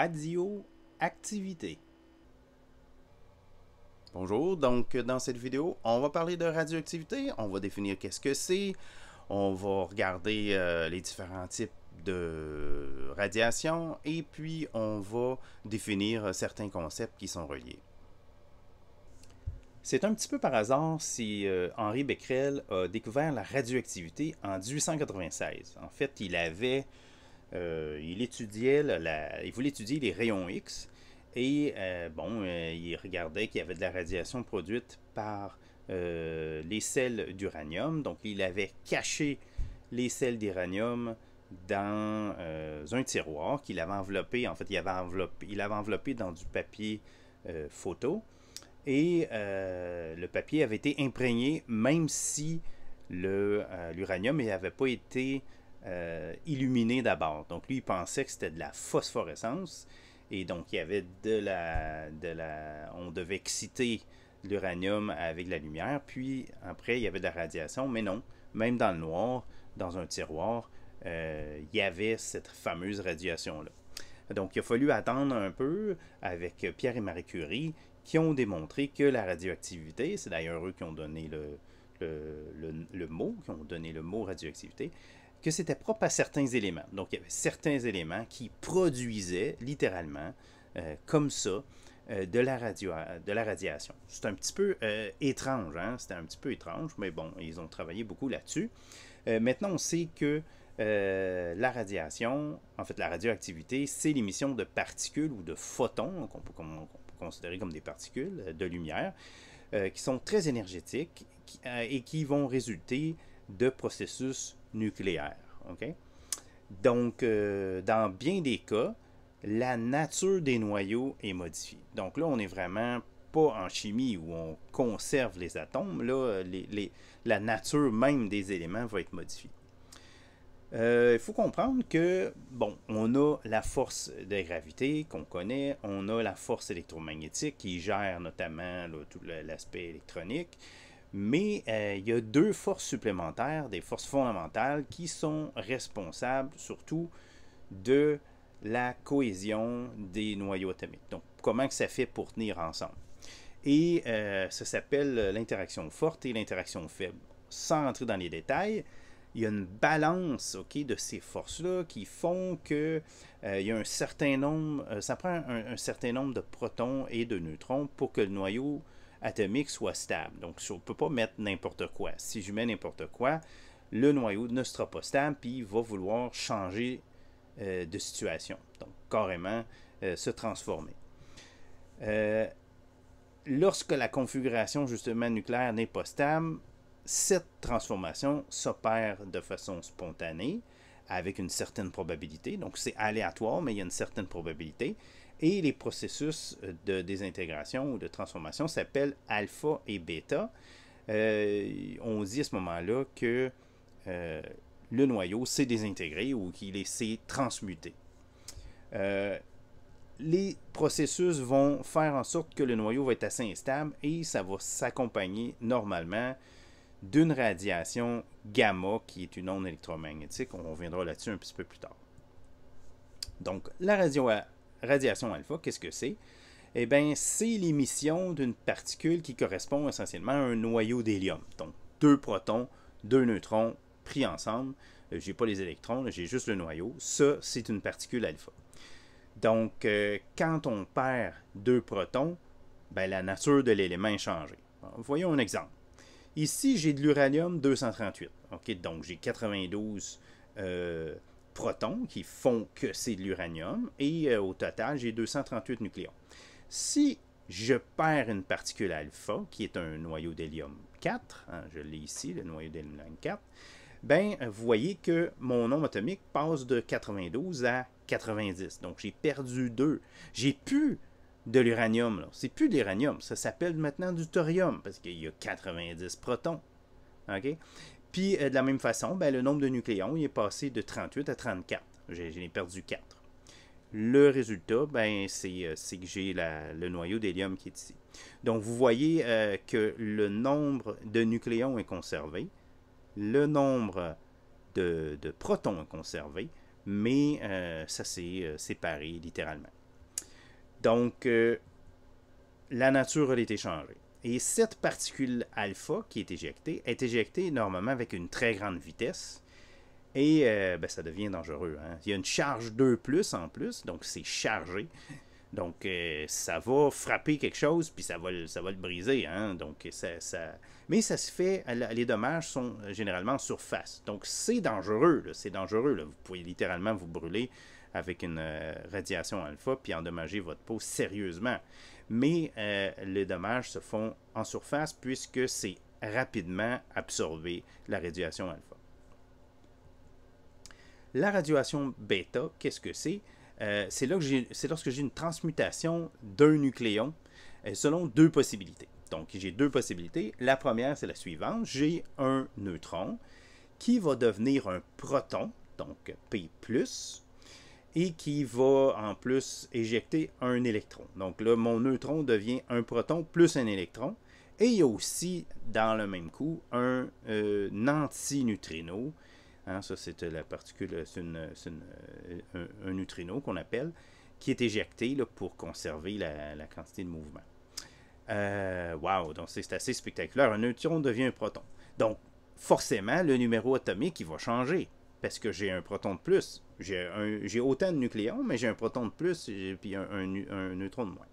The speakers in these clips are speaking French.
radioactivité. Bonjour, donc dans cette vidéo, on va parler de radioactivité, on va définir qu'est-ce que c'est, on va regarder les différents types de radiation et puis on va définir certains concepts qui sont reliés. C'est un petit peu par hasard si Henri Becquerel a découvert la radioactivité en 1896. En fait, il voulait étudier les rayons X et il regardait qu'il y avait de la radiation produite par les sels d'uranium. Donc, il avait caché les sels d'uranium dans un tiroir qu'il avait enveloppé. En fait, il avait enveloppé dans du papier photo. Et le papier avait été imprégné, même si l'uranium n'avait pas été illuminé d'abord. Donc lui, il pensait que c'était de la phosphorescence. Et donc, il y avait on devait exciter l'uranium avec la lumière. Puis après, il y avait de la radiation. Mais non, même dans le noir, dans un tiroir, il y avait cette fameuse radiation-là. Donc, il a fallu attendre un peu avec Pierre et Marie Curie, qui ont démontré que la radioactivité, c'est d'ailleurs eux qui ont donné le mot, qui ont donné le mot radioactivité, que c'était propre à certains éléments. Donc, il y avait certains éléments qui produisaient littéralement, comme ça, de la radiation. C'est un petit peu étrange, hein? C'était un petit peu étrange, mais bon, ils ont travaillé beaucoup là-dessus. Maintenant, on sait que la radiation, en fait, la radioactivité, c'est l'émission de particules ou de photons, qu'on peut considérer comme des particules de lumière, qui sont très énergétiques et qui vont résulter de processus nucléaires. Okay? Donc, dans bien des cas, la nature des noyaux est modifiée. Donc là, on n'est vraiment pas en chimie où on conserve les atomes. Là, la nature même des éléments va être modifiée. Il faut comprendre que, bon, on a la force de gravité qu'on connaît, on a la force électromagnétique qui gère notamment là, tout l'aspect électronique, mais il y a deux forces supplémentaires, des forces fondamentales qui sont responsables surtout de la cohésion des noyaux atomiques. Donc, comment que ça fait pour tenir ensemble? Et ça s'appelle l'interaction forte et l'interaction faible. Sans rentrer dans les détails, il y a une balance de ces forces-là qui font que il y a un certain nombre, ça prend un certain nombre de protons et de neutrons pour que le noyau atomique soit stable. Donc, on ne peut pas mettre n'importe quoi. Si je mets n'importe quoi, le noyau ne sera pas stable puis il va vouloir changer de situation. Donc, carrément se transformer. Lorsque la configuration justement nucléaire n'est pas stable, cette transformation s'opère de façon spontanée, avec une certaine probabilité. Donc, c'est aléatoire, mais il y a une certaine probabilité. Et les processus de désintégration ou de transformation s'appellent alpha et bêta. On dit à ce moment-là que le noyau s'est désintégré ou qu'il s'est transmuté. Les processus vont faire en sorte que le noyau va être assez instable et ça va s'accompagner normalement d'une radiation gamma qui est une onde électromagnétique. On reviendra là-dessus un petit peu plus tard. Donc, la radiation alpha, qu'est-ce que c'est? Eh bien, c'est l'émission d'une particule qui correspond essentiellement à un noyau d'hélium. Donc, deux protons, deux neutrons pris ensemble. Je n'ai pas les électrons, j'ai juste le noyau. Ça, c'est une particule alpha. Donc, quand on perd deux protons, ben, la nature de l'élément est changée. Alors, voyons un exemple. Ici, j'ai de l'uranium 238. Okay? Donc, j'ai 92 protons qui font que c'est de l'uranium. Et au total, j'ai 238 nucléons. Si je perds une particule alpha, qui est un noyau d'hélium 4, hein, je l'ai ici, le noyau d'hélium 4, ben, vous voyez que mon nombre atomique passe de 92 à 90. Donc, j'ai perdu 2. J'ai plus de l'uranium. C'est plus de l'uranium. Ça s'appelle maintenant du thorium parce qu'il y a 90 protons. Okay? Puis, de la même façon, ben, le nombre de nucléons il est passé de 38 à 34. J'ai perdu 4. Le résultat, ben, c'est que j'ai le noyau d'hélium qui est ici. Donc, vous voyez que le nombre de nucléons est conservé. Le nombre de protons est conservé, mais ça s'est séparé littéralement. Donc, la nature a été changée. Et cette particule alpha qui est éjectée normalement avec une très grande vitesse. Et ça devient dangereux. Hein? Il y a une charge 2 en plus, donc c'est chargé. Donc ça va frapper quelque chose, puis ça va le briser. Hein? Donc, mais ça se fait, les dommages sont généralement en surface. Donc c'est dangereux. C'est dangereux. Là. Vous pouvez littéralement vous brûler avec une radiation alpha, puis endommager votre peau sérieusement. Mais les dommages se font en surface puisque c'est rapidement absorbé la radiation alpha. La radiation bêta, qu'est-ce que c'est? C'est lorsque j'ai une transmutation d'un nucléon selon deux possibilités. Donc, j'ai deux possibilités. La première, c'est la suivante. J'ai un neutron qui va devenir un proton, donc P+, et qui va en plus éjecter un électron. Donc là, mon neutron devient un proton plus un électron. Et il y a aussi, dans le même coup, un antineutrino. Hein, ça, c'est la particule, c'est un neutrino qu'on appelle, qui est éjecté là, pour conserver la quantité de mouvement. Wow, donc c'est assez spectaculaire. Un neutron devient un proton. Donc, forcément, le numéro atomique, il va changer, parce que j'ai un proton de plus. J'ai autant de nucléons, mais j'ai un proton de plus, et puis un neutron de moins.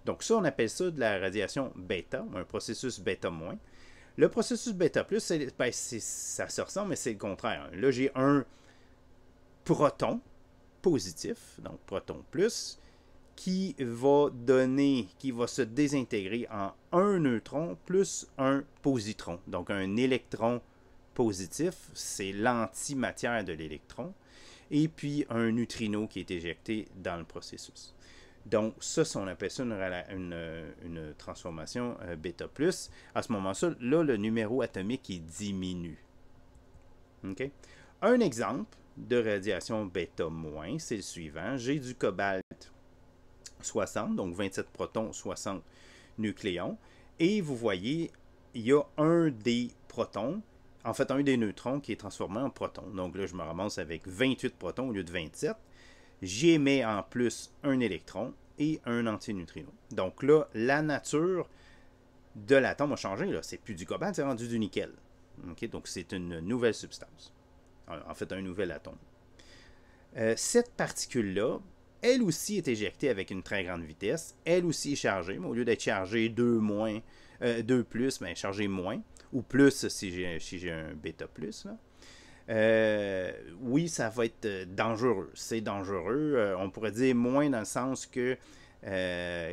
Donc ça, on appelle ça de la radiation bêta, un processus bêta-. Le processus bêta+, ça se ressemble, mais c'est le contraire. Là, j'ai un proton positif, donc proton plus, qui va se désintégrer en un neutron plus un positron. Donc un électron positif, c'est l'antimatière de l'électron, et puis un neutrino qui est éjecté dans le processus. Donc, ça, on appelle ça une transformation bêta+. À ce moment-là, le numéro atomique il diminue. Okay? Un exemple de radiation bêta-, c'est le suivant. J'ai du cobalt 60, donc 27 protons, 60 nucléons. Et vous voyez, il y a un des protons, en fait, un des neutrons qui est transformé en proton. Donc là, je me ramasse avec 28 protons au lieu de 27. J'y mets en plus un électron et un antineutrino. Donc là, la nature de l'atome a changé. C'est plus du cobalt, c'est rendu du nickel. Okay? Donc c'est une nouvelle substance. En fait, un nouvel atome. Cette particule-là, elle aussi est éjectée avec une très grande vitesse. Elle aussi est chargée, mais au lieu d'être chargée 2 plus, mais chargée moins, ou plus si j'ai un bêta+. Là. Oui, ça va être dangereux. C'est dangereux. On pourrait dire moins dans le sens que,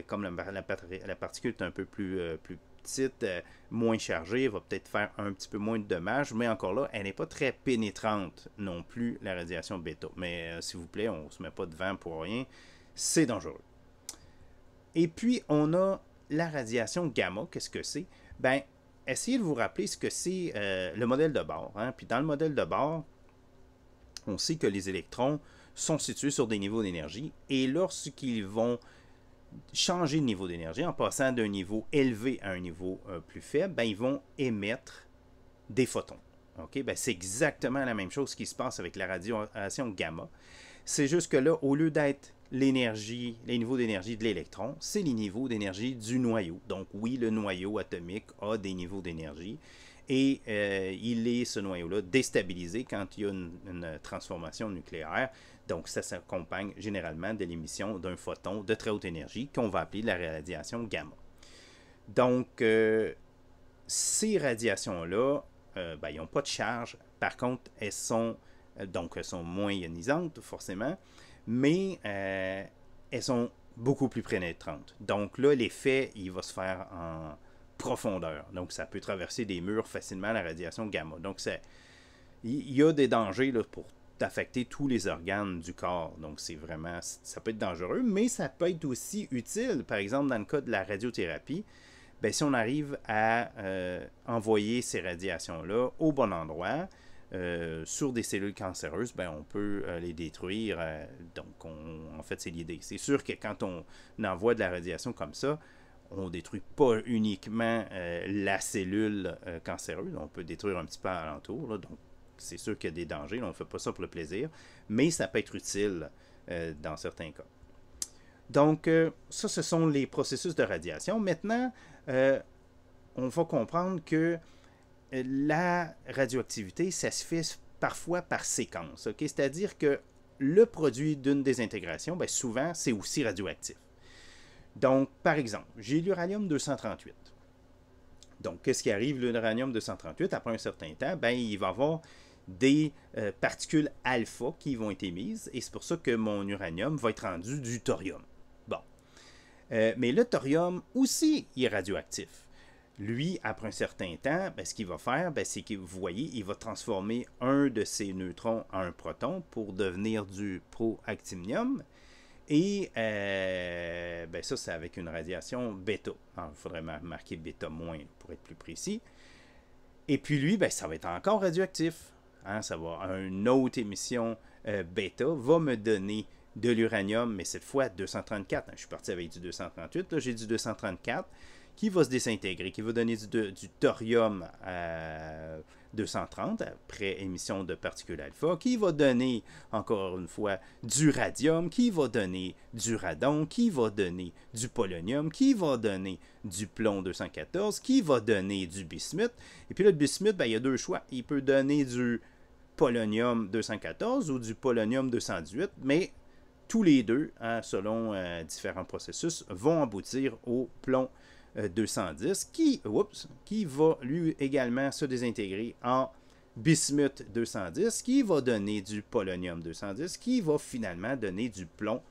comme la particule est un peu plus petite, moins chargée, elle va peut-être faire un petit peu moins de dommages, mais encore là, elle n'est pas très pénétrante non plus, la radiation bêta. Mais s'il vous plaît, on ne se met pas devant pour rien. C'est dangereux. Et puis, on a la radiation gamma. Qu'est-ce que c'est? Ben, essayez de vous rappeler ce que c'est le modèle de Bohr. Hein? Puis dans le modèle de Bohr, on sait que les électrons sont situés sur des niveaux d'énergie et lorsqu'ils vont changer de niveau d'énergie, en passant d'un niveau élevé à un niveau plus faible, ben, ils vont émettre des photons. Okay? Ben, c'est exactement la même chose qui se passe avec la radiation gamma. C'est juste que là, au lieu d'être les niveaux d'énergie de l'électron, c'est les niveaux d'énergie du noyau. Donc oui, le noyau atomique a des niveaux d'énergie et ce noyau-là, déstabilisé quand il y a une transformation nucléaire. Donc ça s'accompagne généralement de l'émission d'un photon de très haute énergie qu'on va appeler la radiation gamma. Donc ces radiations-là, ils n'ont pas de charge. Par contre, elles sont moins ionisantes, forcément, mais elles sont beaucoup plus pénétrantes. Donc là, l'effet, il va se faire en profondeur. Donc, ça peut traverser des murs facilement, la radiation gamma. Donc, il y a des dangers là, pour affecter tous les organes du corps. Donc, ça peut être dangereux, mais ça peut être aussi utile. Par exemple, dans le cas de la radiothérapie, ben, si on arrive à envoyer ces radiations-là au bon endroit, sur des cellules cancéreuses, ben, on peut les détruire. Donc, en fait, c'est l'idée. C'est sûr que quand on envoie de la radiation comme ça, on ne détruit pas uniquement la cellule cancéreuse. On peut détruire un petit peu alentour. Là, donc, c'est sûr qu'il y a des dangers. Là, on ne fait pas ça pour le plaisir. Mais ça peut être utile dans certains cas. Donc, ça, ce sont les processus de radiation. Maintenant, on va comprendre que la radioactivité, ça se fait parfois par séquence. Okay? C'est-à-dire que le produit d'une désintégration, bien, souvent, c'est aussi radioactif. Donc, par exemple, j'ai l'uranium-238. Donc, qu'est-ce qui arrive, l'uranium-238? Après un certain temps, bien, il va y avoir des particules alpha qui vont être émises, et c'est pour ça que mon uranium va être rendu du thorium. Bon. Mais le thorium aussi, il est radioactif. Lui, après un certain temps, ben, ce qu'il va faire, ben, c'est que vous voyez, il va transformer un de ses neutrons en un proton pour devenir du proactinium. Et ben, ça, c'est avec une radiation bêta. Il faudrait marquer bêta moins pour être plus précis. Et puis lui, ben, ça va être encore radioactif. Hein, ça va, une autre émission bêta va me donner de l'uranium, mais cette fois 234. Hein, je suis parti avec du 238, là j'ai du 234 qui va se désintégrer, qui va donner du thorium à 230 après émission de particules alpha, qui va donner, encore une fois, du radium, qui va donner du radon, qui va donner du polonium, qui va donner du plomb 214, qui va donner du bismuth. Et puis là, le bismuth, ben, il y a deux choix. Il peut donner du polonium 214 ou du polonium 218, mais tous les deux, hein, selon différents processus, vont aboutir au plomb 210 qui va lui également se désintégrer en bismuth 210 qui va donner du polonium 210 qui va finalement donner du plomb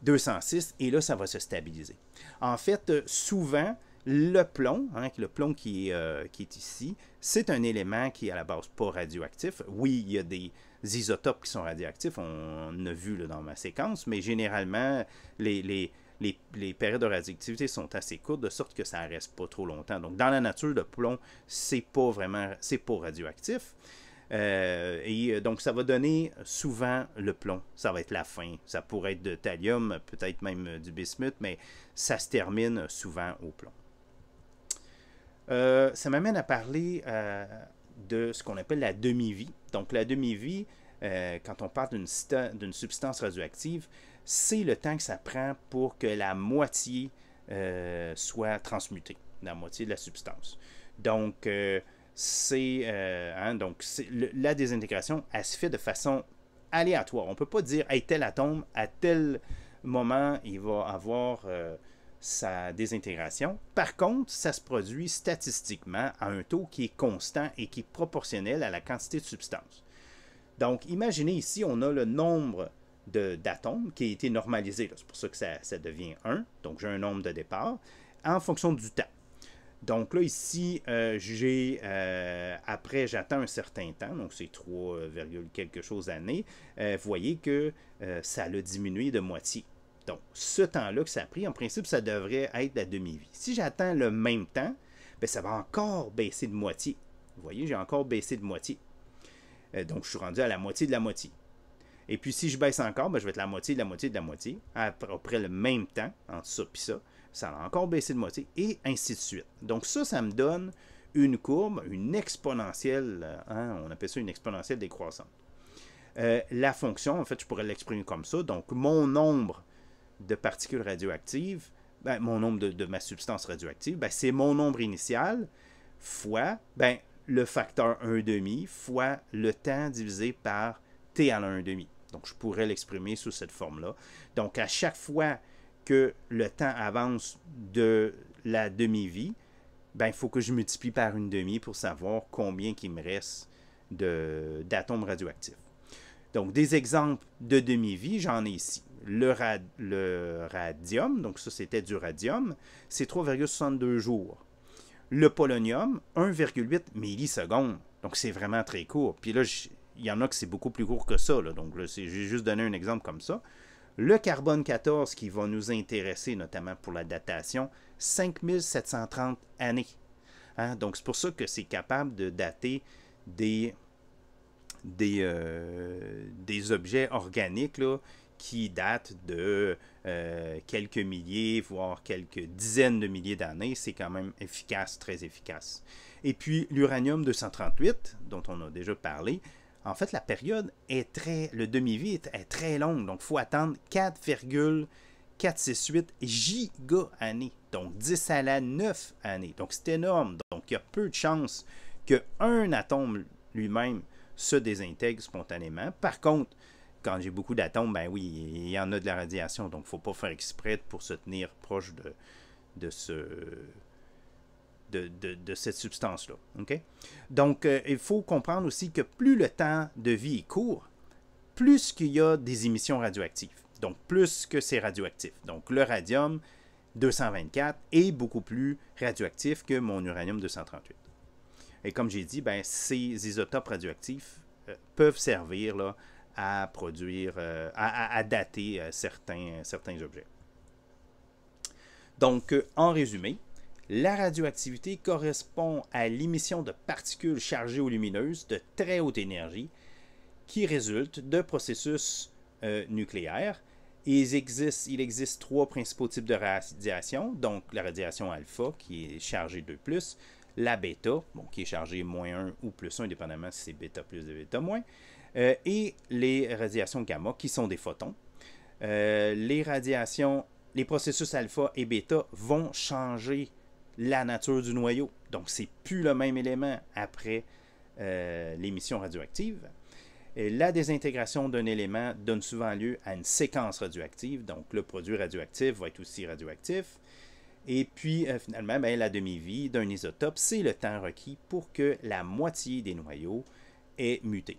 206 et là ça va se stabiliser. En fait, souvent le plomb qui est ici, c'est un élément qui est à la base pas radioactif. Oui, il y a des isotopes qui sont radioactifs, on a vu là, dans ma séquence, mais généralement les périodes de radioactivité sont assez courtes, de sorte que ça ne reste pas trop longtemps. Donc, dans la nature, le plomb, c'est pas radioactif. Et donc, ça va donner souvent le plomb. Ça va être la fin. Ça pourrait être de thallium, peut-être même du bismuth, mais ça se termine souvent au plomb. Ça m'amène à parler de ce qu'on appelle la demi-vie. Donc, la demi-vie, quand on parle d'une substance radioactive, c'est le temps que ça prend pour que la moitié soit transmutée, la moitié de la substance. Donc, la désintégration, elle se fait de façon aléatoire. On ne peut pas dire, hey, tel atome, à tel moment, il va avoir sa désintégration. Par contre, ça se produit statistiquement à un taux qui est constant et qui est proportionnel à la quantité de substance. Donc, imaginez ici, on a le nombre d'atomes qui a été normalisé. C'est pour ça que ça devient 1. Donc, j'ai un nombre de départ en fonction du temps. Donc là, ici, après, j'attends un certain temps, donc c'est 3, quelque chose années. Vous voyez que ça a diminué de moitié. Donc, ce temps-là que ça a pris, en principe, ça devrait être la demi-vie. Si j'attends le même temps, bien, ça va encore baisser de moitié. Vous voyez, j'ai encore baissé de moitié. Donc, je suis rendu à la moitié de la moitié. Et puis, si je baisse encore, ben, je vais être la moitié de la moitié de la moitié. Après le même temps, entre ça et ça, ça va encore baisser de moitié, et ainsi de suite. Donc, ça me donne une courbe, une exponentielle, hein, on appelle ça une exponentielle décroissante. La fonction, en fait, je pourrais l'exprimer comme ça. Donc, mon nombre de particules radioactives, ben, mon nombre de ma substance radioactive, ben, c'est mon nombre initial fois ben, le facteur 1,5 fois le temps divisé par t à la 1,5. Donc, je pourrais l'exprimer sous cette forme-là. Donc, à chaque fois que le temps avance de la demi-vie, ben, il faut que je multiplie par 1,5 pour savoir combien il me reste d'atomes radioactifs. Donc, des exemples de demi-vie, j'en ai ici. Le radium, donc ça c'était du radium, c'est 3,62 jours. Le polonium, 1,8 millisecondes. Donc, c'est vraiment très court. Puis là, il y en a que c'est beaucoup plus court que ça. Là. Donc, là, j'ai juste donné un exemple comme ça. Le carbone 14 qui va nous intéresser, notamment pour la datation, 5730 années. Hein? Donc, c'est pour ça que c'est capable de dater des objets organiques là, qui datent de quelques milliers, voire quelques dizaines de milliers d'années. C'est quand même efficace, très efficace. Et puis, l'uranium-238, dont on a déjà parlé, en fait, la période le demi-vie est très longue. Donc, il faut attendre 4,4 4, 6, 8 giga-années. Donc 10 à la 9 années. Donc c'est énorme. Donc il y a peu de chances qu'un atome lui-même se désintègre spontanément. Par contre, quand j'ai beaucoup d'atomes, ben oui, il y en a de la radiation. Donc il ne faut pas faire exprès pour se tenir proche de cette substance-là. Okay? Donc, il faut comprendre aussi que plus le temps de vie est court, plus qu'il y a des émissions radioactives. Donc, plus que c'est radioactif. Donc, le radium 224 est beaucoup plus radioactif que mon uranium 238. Et comme j'ai dit, ben, ces isotopes radioactifs peuvent servir là, à produire, à dater certains objets. Donc, en résumé, la radioactivité correspond à l'émission de particules chargées ou lumineuses de très haute énergie qui résultent de processus nucléaires. Il existe 3 principaux types de radiation, donc la radiation alpha qui est chargée 2+, la bêta, bon, qui est chargée -1 ou +1, dépendamment si c'est bêta plus ou bêta moins, et les radiations gamma qui sont des photons. Les processus alpha et bêta vont changer la nature du noyau. Donc, c'est plus le même élément après l'émission radioactive. Et la désintégration d'un élément donne souvent lieu à une séquence radioactive. Donc, le produit radioactif va être aussi radioactif. Et puis, finalement, ben, la demi-vie d'un isotope, c'est le temps requis pour que la moitié des noyaux ait muté.